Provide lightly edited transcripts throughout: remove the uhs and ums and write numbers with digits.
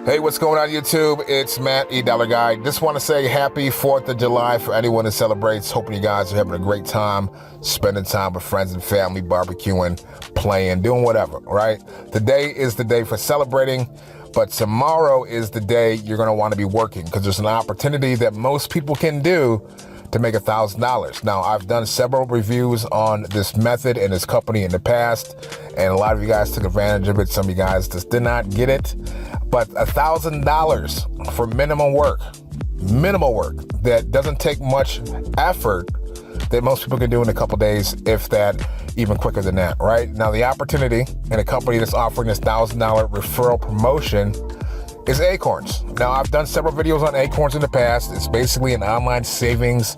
Hey, what's going on YouTube? It's Matt, $8 Guy. Just want to say happy 4th of July for anyone who celebrates. Hoping you guys are having a great time, spending time with friends and family, barbecuing, playing, doing whatever, right? Today is the day for celebrating, but tomorrow is the day you're going to want to be working because there's an opportunity that most people can do to make $1,000. Now, I've done several reviews on this method and this company in the past, and a lot of you guys took advantage of it. Some of you guys just did not get it. But $1,000 for minimal work that doesn't take much effort that most people can do in a couple days, if that, even quicker than that, right? Now, the opportunity and a company that's offering this $1,000 referral promotion is Acorns. Now, I've done several videos on Acorns in the past. It's basically an online savings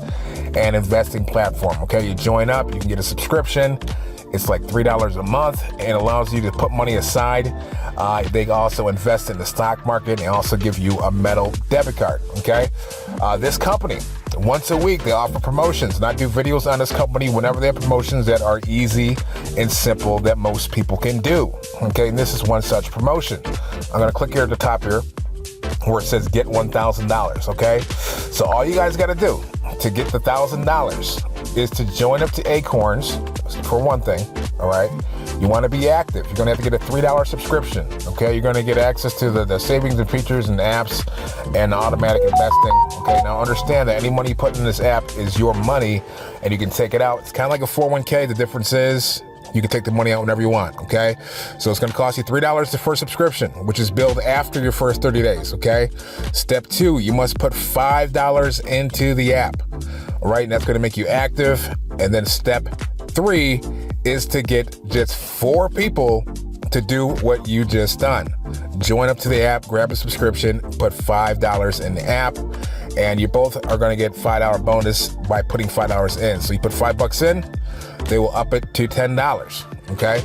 and investing platform, okay? You join up, you can get a subscription. It's like $3 a month and it allows you to put money aside. They also invest in the stock market and also give you a metal debit card, okay? This company, once a week, they offer promotions, and I do videos on this company whenever they have promotions that are easy and simple that most people can do, okay? And this is one such promotion. I'm gonna click here at the top here where it says get $1,000, okay? So all you guys gotta do to get the $1,000 is to join up to Acorns, for one thing, all right? You want to be active. You're going to have to get a $3 subscription, okay? You're going to get access to the savings and features and apps and automatic investing, okay? Now, understand that any money you put in this app is your money, and you can take it out. It's kind of like a 401k. The difference is you can take the money out whenever you want, okay? So it's going to cost you $3 for a subscription, which is billed after your first 30 days, okay? Step 2, you must put $5 into the app, all right? And that's going to make you active. And then step 3 is to get just 4 people to do what you just done. Join up to the app, grab a subscription, put $5 in the app, and you both are going to get $5 bonus by putting $5 in. So you put $5 in, they will up it to $10, okay?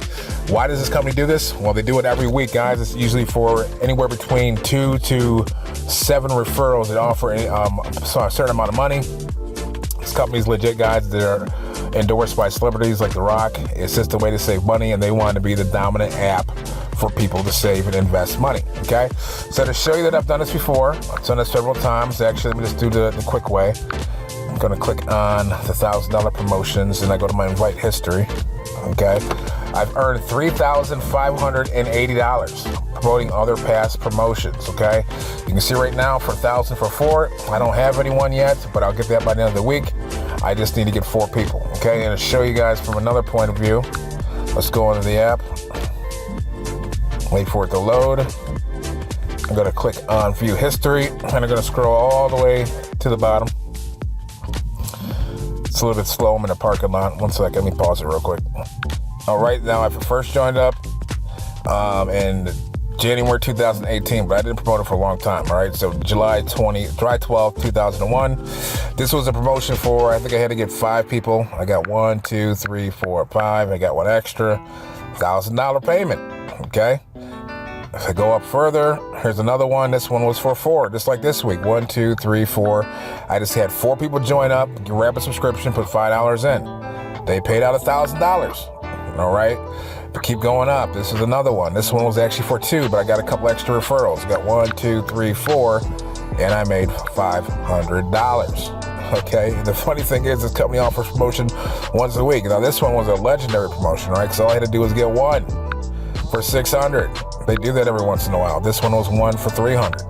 Why does this company do this? Well, they do it every week, guys. It's usually for anywhere between 2 to 7 referrals that offer a certain amount of money. This company's legit, guys. They're endorsed by celebrities like The Rock. It's just a way to save money, and they want to be the dominant app for people to save and invest money, okay? So to show you that I've done this before, I've done this several times. Actually, let me just do the quick way. I'm gonna click on the $1,000 promotions, and I go to my invite history, okay? I've earned $3,580 promoting other past promotions, okay? You can see right now for 1,000 for 4, I don't have anyone yet, but I'll get that by the end of the week. I just need to get 4 people, okay? And to show you guys from another point of view, let's go into the app, wait for it to load. I'm gonna click on view history, and I'm gonna scroll all the way to the bottom. It's a little bit slow, I'm in a parking lot. One second, let me pause it real quick. All right, now I first joined up in January 2018, but I didn't promote it for a long time, all right? So July 12th, 2001. This was a promotion for, I think I had to get 5 people. I got 1, 2, 3, 4, 5. I got 1 extra, $1,000 payment, okay? If I go up further, here's another one. This one was for 4, just like this week. 1, 2, 3, 4. I just had 4 people join up, grab a subscription, put $5 in. They paid out $1,000, all right? But keep going up. This is another one. This one was actually for 2, but I got a couple extra referrals. I got 1, 2, 3, 4, and I made $500. Okay, the funny thing is this company offers promotion once a week. Now this one was a legendary promotion, right? Because all I had to do was get 1 for $600. They do that every once in a while. This one was 1 for $300.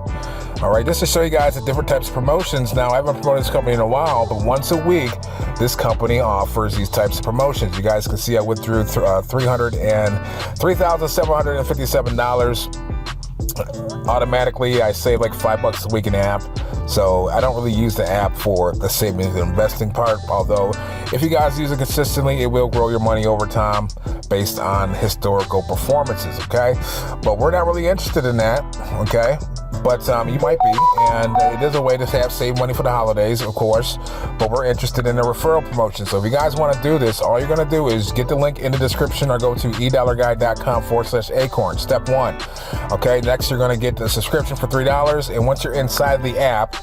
All right, just to show you guys the different types of promotions. Now, I haven't promoted this company in a while, but once a week, this company offers these types of promotions. You guys can see I went through $3,757. Automatically, I save like $5 a week in the app. So I don't really use the app for the savings and investing part, although if you guys use it consistently, it will grow your money over time based on historical performances, okay? But we're not really interested in that, okay? But you might be, and it is a way to save money for the holidays, of course, but we're interested in a referral promotion. So if you guys want to do this, all you're going to do is get the link in the description or go to $8guy.com/acorn. Step 1. Okay, next you're going to get the subscription for $3, and once you're inside the app,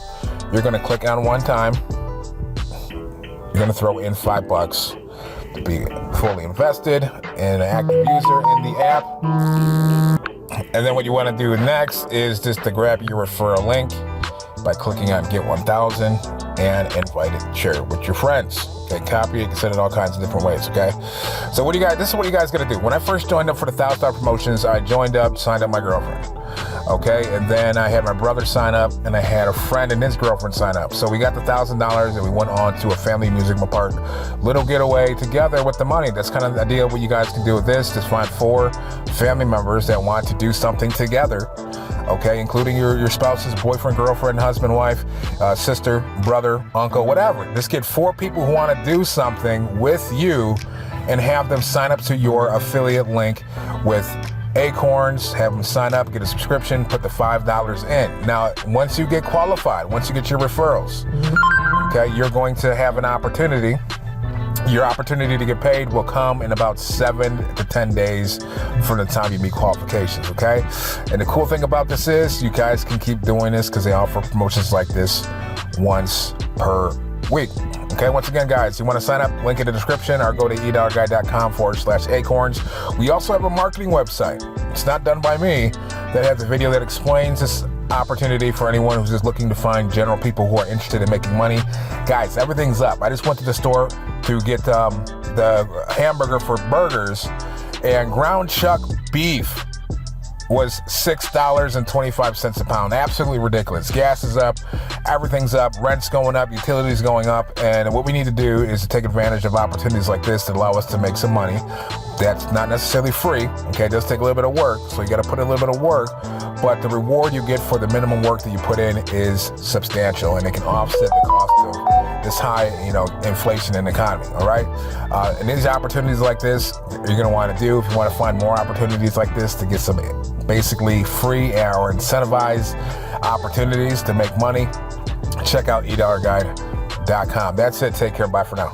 you're going to click on one time. You're going to throw in $5 to be fully invested and an active user in the app. And then what you want to do next is just to grab your referral link by clicking on Get 1000 and invite it, share it with your friends. Okay, copy it, you can send it all kinds of different ways, okay? So this is what you guys gotta do. When I first joined up for the $1,000 promotions, I signed up my girlfriend, okay? And then I had my brother sign up, and I had a friend and his girlfriend sign up. So we got the $1,000 and we went on to a family amusement park, little getaway together with the money. That's kind of the idea of what you guys can do with this. Just find 4 family members that want to do something together, okay, including your spouse's boyfriend, girlfriend, husband, wife, sister, brother, uncle, whatever. Just get 4 people who want to do something with you and have them sign up to your affiliate link with Acorns, have them sign up, get a subscription, put the $5 in. Now, once you get qualified, once you get your referrals, okay, you're going to have an opportunity. Your opportunity to get paid will come in about 7 to 10 days from the time you meet qualifications, okay? And the cool thing about this is you guys can keep doing this because they offer promotions like this once per week. Okay, once again, guys, you want to sign up, link in the description, or go to edollarguy.com/acorns. We also have a marketing website. It's not done by me, that has a video that explains this opportunity for anyone who's just looking to find general people who are interested in making money. Guys, everything's up. I just went to the store to get the hamburger for burgers, and ground chuck beef was $6.25 a pound. Absolutely ridiculous. Gas is up, everything's up, rent's going up, utilities going up, and what we need to do is to take advantage of opportunities like this that allow us to make some money. That's not necessarily free, okay? It does take a little bit of work, so you got to put in a little bit of work, but the reward you get for the minimum work that you put in is substantial, and it can offset the cost of this high, inflation in the economy, all right? And these opportunities like this, you're going to want to do if you want to find more opportunities like this to get some basically free or incentivized opportunities to make money. Check out edollarguy.com. That's it. Take care. Bye for now.